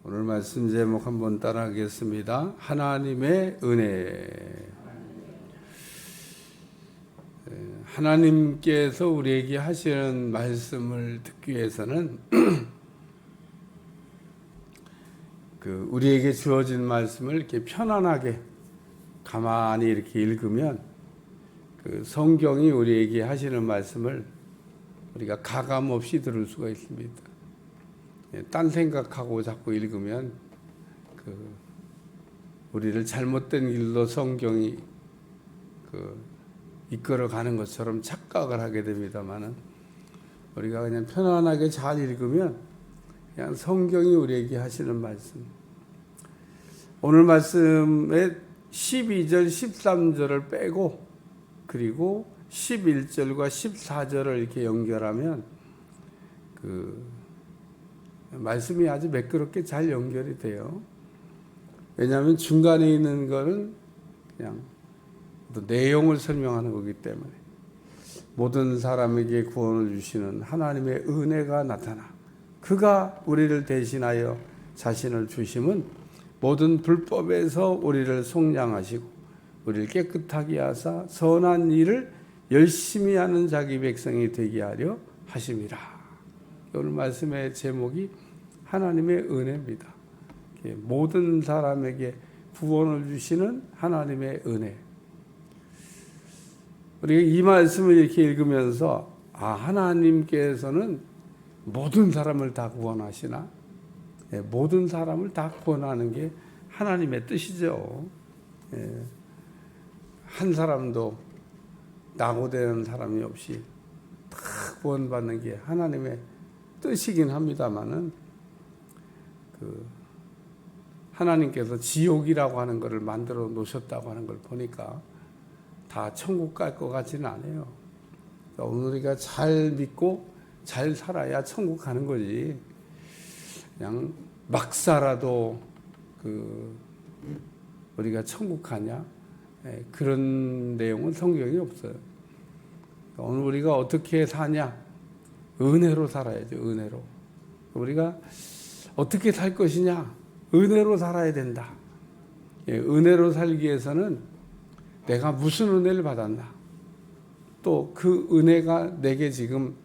오늘 말씀 제목 한번 따라하겠습니다. 하나님의 은혜. 하나님께서 우리에게 하시는 말씀을 듣기 위해서는 우리에게 주어진 말씀을 이렇게 편안하게 가만히 이렇게 읽으면 성경이 우리에게 하시는 말씀을 우리가 가감 없이 들을 수가 있습니다. 딴 생각하고 자꾸 읽으면 우리를 잘못된 길로 성경이 이끌어 가는 것처럼 착각을 하게 됩니다만은, 우리가 그냥 편안하게 잘 읽으면 그냥 성경이 우리에게 하시는 말씀, 오늘 말씀에 12절 13절을 빼고 그리고 11절과 14절을 이렇게 연결하면 말씀이 아주 매끄럽게 잘 연결이 돼요. 왜냐하면 중간에 있는 거는 그냥 내용을 설명하는 거기 때문에, 모든 사람에게 구원을 주시는 하나님의 은혜가 나타나 그가 우리를 대신하여 자신을 주심은 모든 불법에서 우리를 속량하시고 우리를 깨끗하게 하사 선한 일을 열심히 하는 자기 백성이 되게 하려 하심이라. 오늘 말씀의 제목이 하나님의 은혜입니다. 모든 사람에게 구원을 주시는 하나님의 은혜. 우리가 이 말씀을 이렇게 읽으면서 하나님께서는 모든 사람을 다 구원하시나? 모든 사람을 다 구원하는 게 하나님의 뜻이죠. 한 사람도 낙오되는 사람이 없이 다 구원받는 게 하나님의 뜻이긴 합니다만은, 하나님께서 지옥이라고 하는 것을 만들어 놓으셨다고 하는 걸 보니까 다 천국 갈 것 같지는 않아요. 오늘 우리가 잘 믿고 잘 살아야 천국 가는 거지, 그냥 막 살아도 우리가 천국 가냐? 그런 내용은 성경이 없어요. 오늘 우리가 어떻게 사냐? 은혜로 살아야죠. 은혜로. 우리가 어떻게 살 것이냐? 은혜로 살아야 된다. 은혜로 살기 위해서는 내가 무슨 은혜를 받았나? 또 그 은혜가 내게 지금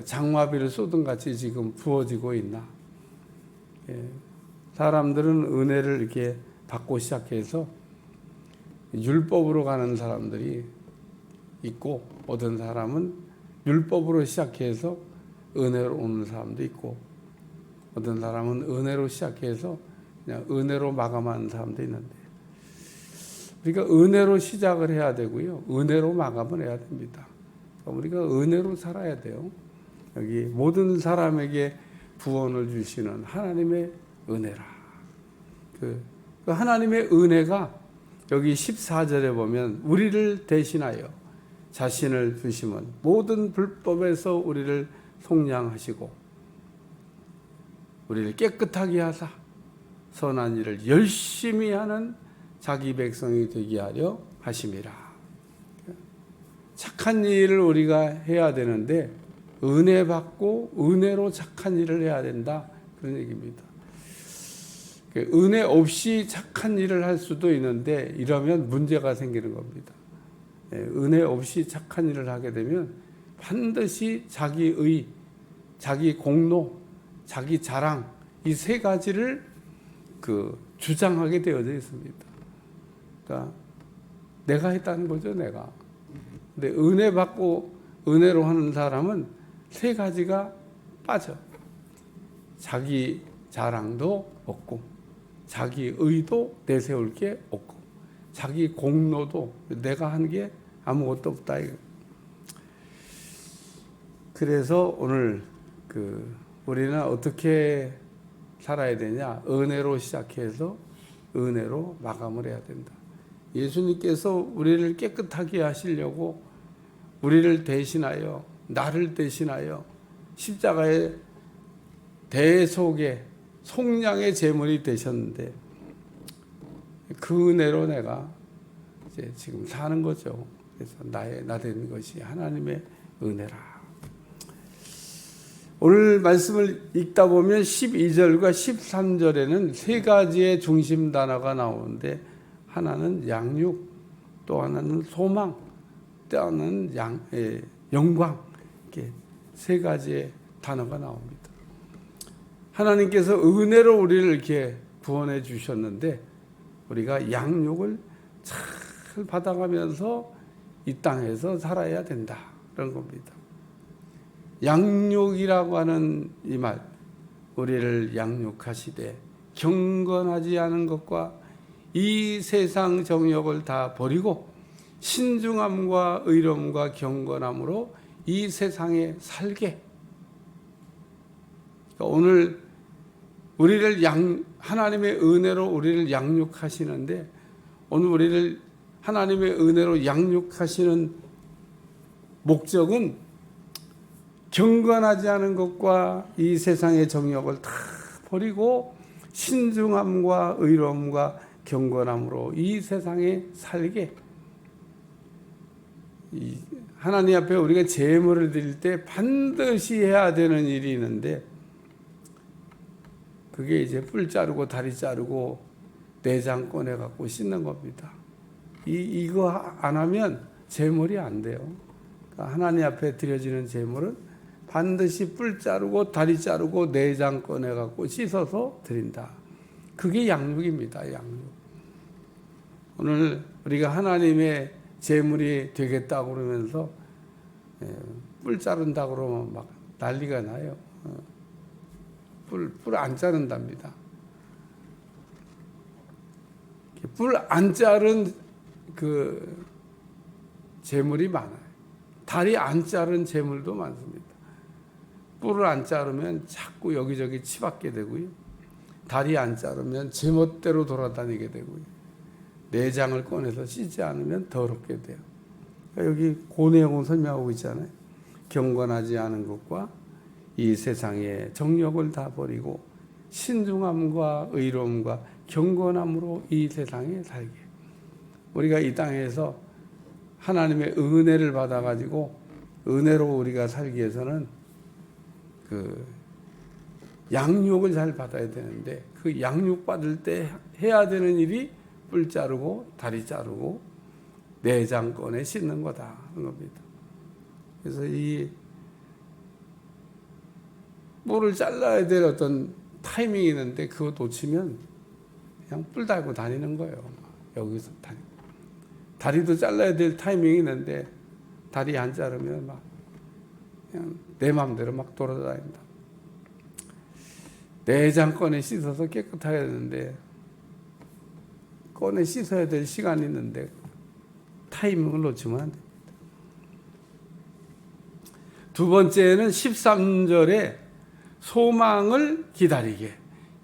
장마비를 쏟은 같이 지금 부어지고 있나? 사람들은 은혜를 이렇게 받고 시작해서 율법으로 가는 사람들이 있고, 어떤 사람은 율법으로 시작해서 은혜로 오는 사람도 있고, 어떤 사람은 은혜로 시작해서 그냥 은혜로 마감하는 사람도 있는데, 우리가 은혜로 시작을 해야 되고요, 은혜로 마감을 해야 됩니다. 우리가 은혜로 살아야 돼요. 여기 모든 사람에게 구원을 주시는 하나님의 은혜라. 그 하나님의 은혜가 여기 14절에 보면 우리를 대신하여 자신을 주심은 모든 불법에서 우리를 속량하시고 우리를 깨끗하게 하사 선한 일을 열심히 하는 자기 백성이 되게 하려 하심이라. 착한 일을 우리가 해야 되는데 은혜 받고 은혜로 착한 일을 해야 된다, 그런 얘기입니다. 은혜 없이 착한 일을 할 수도 있는데 이러면 문제가 생기는 겁니다. 은혜 없이 착한 일을 하게 되면 반드시 자기의, 자기 공로, 자기 자랑, 이 세 가지를 주장하게 되어져 있습니다. 그러니까 내가 했다는 거죠, 내가. 근데 은혜 받고 은혜로 하는 사람은 세 가지가 빠져. 자기 자랑도 없고, 자기 의도 내세울 게 없고, 자기 공로도 내가 한 게 아무것도 없다. 그래서 오늘 우리는 어떻게 살아야 되냐? 은혜로 시작해서 은혜로 마감을 해야 된다. 예수님께서 우리를 깨끗하게 하시려고 우리를 대신하여, 나를 대신하여 십자가의 대속의 속량의 제물이 되셨는데, 그 은혜로 내가 이제 지금 사는 거죠. 그래서 나 된 것이 하나님의 은혜라. 오늘 말씀을 읽다 보면 12절과 13절에는 세 가지의 중심 단어가 나오는데 하나는 양육, 또 하나는 소망, 또 하나는 영광, 이렇게 세 가지의 단어가 나옵니다. 하나님께서 은혜로 우리를 이렇게 구원해 주셨는데 우리가 양육을 잘 받아가면서 이 땅에서 살아야 된다, 그런 겁니다. 양육이라고 하는 이 말, 우리를 양육하시되 경건하지 않은 것과 이 세상 정욕을 다 버리고 신중함과 의로움과 경건함으로 이 세상에 살게. 그러니까 오늘 우리를 하나님의 은혜로 우리를 양육하시는데, 오늘 우리를 하나님의 은혜로 양육하시는 목적은 경건하지 않은 것과 이 세상의 정욕을 다 버리고 신중함과 의로움과 경건함으로 이 세상에 살게. 하나님 앞에 우리가 제물을 드릴 때 반드시 해야 되는 일이 있는데, 그게 이제 뿔 자르고 다리 자르고 내장 꺼내 갖고 씻는 겁니다. 이거 안 하면 제물이 안 돼요. 그러니까 하나님 앞에 드려지는 제물은 반드시 뿔 자르고 다리 자르고 내장 꺼내 갖고 씻어서 드린다. 그게 양육입니다. 양육. 오늘 우리가 하나님의 제물이 되겠다고 그러면서 뿔 자른다고 그러면 막 난리가 나요. 뿔 안 자른답니다. 뿔 안 자른 그 제물이 많아요. 다리 안 자른 제물도 많습니다. 뿔을 안 자르면 자꾸 여기저기 치받게 되고요. 다리 안 자르면 제멋대로 돌아다니게 되고요. 내장을 꺼내서 씻지 않으면 더럽게 돼요. 그러니까 여기 그 내용을 설명하고 있잖아요. 경건하지 않은 것과 이 세상의 정욕을 다 버리고 신중함과 의로움과 경건함으로 이 세상에 살게. 우리가 이 땅에서 하나님의 은혜를 받아가지고 은혜로 우리가 살기 위해서는 그 양육을 잘 받아야 되는데, 그 양육 받을 때 해야 되는 일이 뿔 자르고 다리 자르고 내장 꺼내 씻는 거다 하는 겁니다. 그래서 이 뿔을 잘라야 될 어떤 타이밍이 있는데 그거 놓치면 그냥 뿔 달고 다니는 거예요. 여기서 다니고. 다리도 잘라야 될 타이밍이 있는데 다리 안 자르면 막 그냥 내 마음대로 막 돌아다닌다. 내장 꺼내 씻어서 깨끗하게 되는데, 꺼내 씻어야 될 시간이 있는데 타이밍을 놓치면 안 됩니다. 두 번째는 13절에 소망을 기다리게,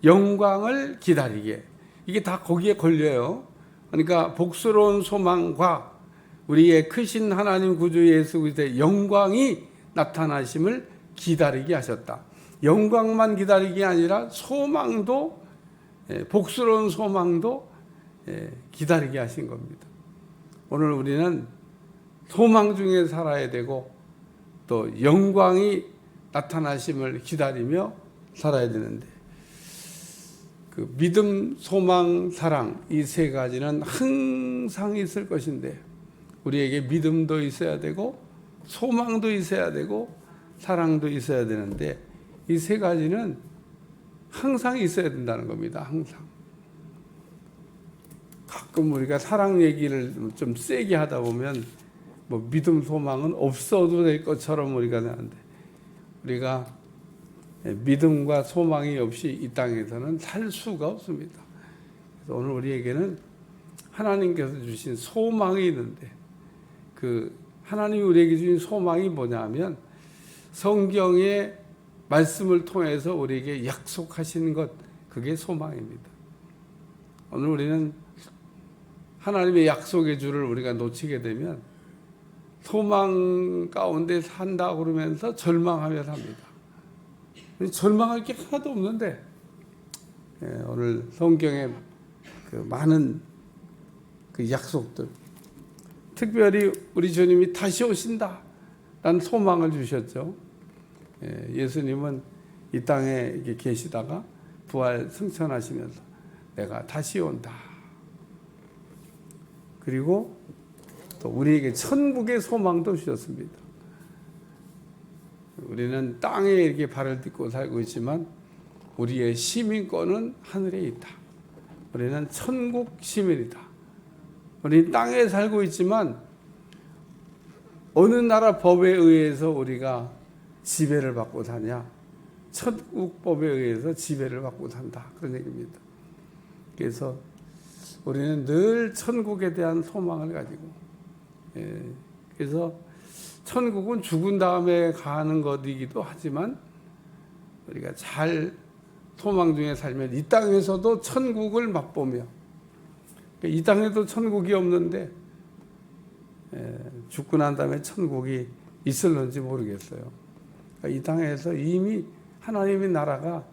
영광을 기다리게, 이게 다 거기에 걸려요. 그러니까 복스러운 소망과 우리의 크신 하나님 구주 예수 그리스도의 영광이 나타나심을 기다리게 하셨다. 영광만 기다리기 아니라 소망도, 복스러운 소망도 기다리게 하신 겁니다. 오늘 우리는 소망 중에 살아야 되고 또 영광이 나타나심을 기다리며 살아야 되는데, 그 믿음, 소망, 사랑, 이 세 가지는 항상 있을 것인데 우리에게 믿음도 있어야 되고 소망도 있어야 되고 사랑도 있어야 되는데, 이 세 가지는 항상 있어야 된다는 겁니다. 항상. 가끔 우리가 사랑 얘기를 좀 세게 하다 보면 뭐 믿음, 소망은 없어도 될 것처럼 우리가 하는데, 우리가 믿음과 소망이 없이 이 땅에서는 살 수가 없습니다. 그래서 오늘 우리에게는 하나님께서 주신 소망이 있는데, 그 하나님이 우리에게 주신 소망이 뭐냐면 성경의 말씀을 통해서 우리에게 약속하시는 것, 그게 소망입니다. 오늘 우리는 하나님의 약속의 줄을 우리가 놓치게 되면 소망 가운데 산다 그러면서 절망하며 삽니다. 절망할 게 하나도 없는데, 오늘 성경에 그 많은 그 약속들, 특별히 우리 주님이 다시 오신다 라는 소망을 주셨죠. 예수님은 이 땅에 이렇게 계시다가 부활 승천하시면서 내가 다시 온다. 그리고 또 우리에게 천국의 소망도 주셨습니다. 우리는 땅에 이렇게 발을 딛고 살고 있지만 우리의 시민권은 하늘에 있다. 우리는 천국 시민이다. 우리 땅에 살고 있지만 어느 나라 법에 의해서 우리가 지배를 받고 사냐? 천국 법에 의해서 지배를 받고 산다. 그런 얘기입니다. 그래서 우리는 늘 천국에 대한 소망을 가지고, 그래서 천국은 죽은 다음에 가는 것이기도 하지만 우리가 잘 소망 중에 살면 이 땅에서도 천국을 맛보며, 이 땅에도 천국이 없는데 죽고 난 다음에 천국이 있을런지 모르겠어요. 이 땅에서 이미 하나님의 나라가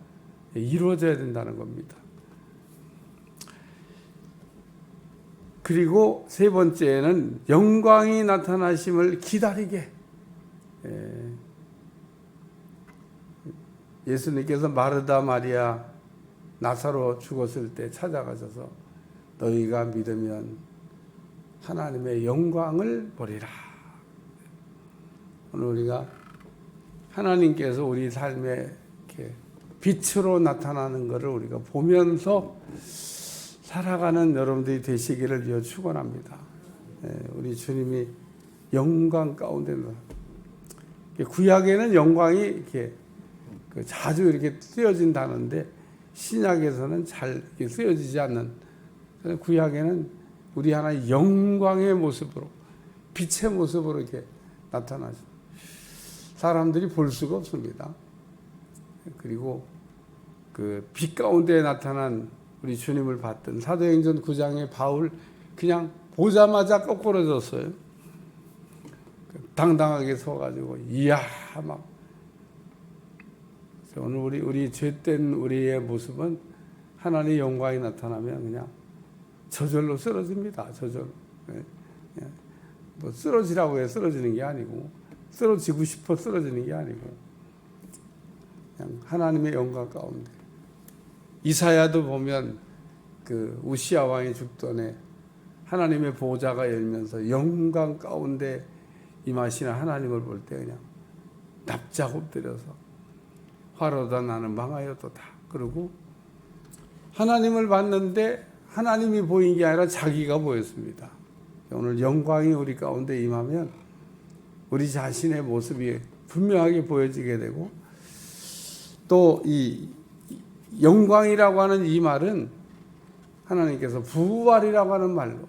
이루어져야 된다는 겁니다. 그리고 세 번째는 영광이 나타나심을 기다리게. 예수님께서 마르다 마리아 나사로 죽었을 때 찾아가셔서 너희가 믿으면 하나님의 영광을 보리라. 오늘 우리가 하나님께서 우리 삶에 이렇게 빛으로 나타나는 것을 우리가 보면서 살아가는 여러분들이 되시기를 위해 축원합니다. 우리 주님이 영광 가운데 구약에는 영광이 이렇게 자주 이렇게 쓰여진다는데 신약에서는 잘 쓰여지지 않는, 구약에는 우리 하나의 영광의 모습으로, 빛의 모습으로 이렇게 나타나죠. 사람들이 볼 수가 없습니다. 그리고 그 빛 가운데 나타난 우리 주님을 봤던 사도행전 9장의 바울, 그냥 보자마자 거꾸러졌어요. 당당하게 서가지고 이야 막. 오늘 우리 죄된 우리의 모습은 하나님의 영광이 나타나면 그냥 저절로 쓰러집니다. 저절로. 뭐 쓰러지라고 해 쓰러지는 게 아니고, 쓰러지고 싶어 쓰러지는 게 아니고, 그냥 하나님의 영광 가운데. 이사야도 보면 그 우시야 왕이 죽던에 하나님의 보좌가 열면서 영광 가운데 임하시는 하나님을 볼 때 그냥 납작 엎드려서 화로다 나는 망하였도다. 그리고 하나님을 봤는데 하나님이 보인 게 아니라 자기가 보였습니다. 오늘 영광이 우리 가운데 임하면 우리 자신의 모습이 분명하게 보여지게 되고, 또 이 영광이라고 하는 이 말은 하나님께서 부활이라고 하는 말로,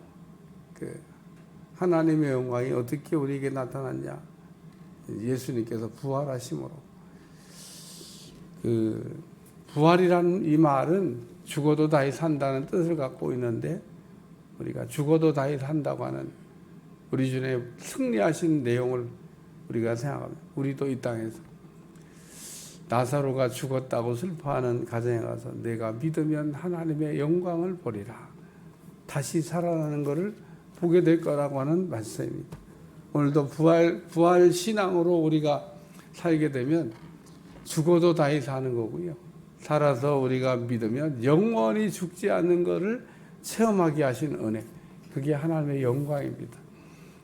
그 하나님의 영광이 어떻게 우리에게 나타났냐? 예수님께서 부활하심으로. 그 부활이라는 이 말은 죽어도 다시 산다는 뜻을 갖고 있는데, 우리가 죽어도 다시 산다고 하는 우리 주님의 승리하신 내용을 우리가 생각하면, 우리도 이 땅에서 나사로가 죽었다고 슬퍼하는 가정에 가서 내가 믿으면 하나님의 영광을 보리라, 다시 살아나는 것을 보게 될 거라고 하는 말씀입니다. 오늘도 부활 신앙으로 우리가 살게 되면 죽어도 다시 사는 거고요, 살아서 우리가 믿으면 영원히 죽지 않는 것을 체험하게 하신 은혜, 그게 하나님의 영광입니다.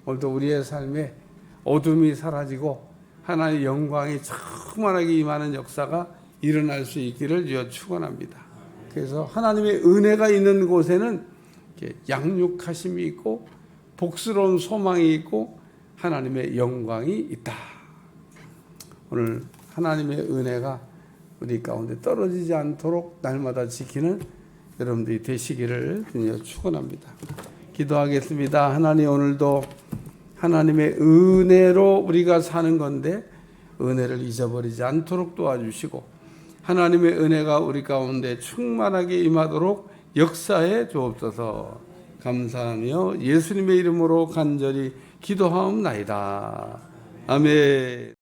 오늘도 우리의 삶에 어둠이 사라지고 하나님의 영광이 충만하게 임하는 역사가 일어날 수 있기를 주여 축원합니다. 그래서 하나님의 은혜가 있는 곳에는 양육하심이 있고 복스러운 소망이 있고 하나님의 영광이 있다. 오늘 하나님의 은혜가 우리 가운데 떨어지지 않도록 날마다 지키는 여러분들이 되시기를 주여 축원합니다. 기도하겠습니다. 하나님, 오늘도 하나님의 은혜로 우리가 사는 건데 은혜를 잊어버리지 않도록 도와주시고, 하나님의 은혜가 우리 가운데 충만하게 임하도록 역사해 주옵소서. 감사하며 예수님의 이름으로 간절히 기도하옵나이다. 아멘.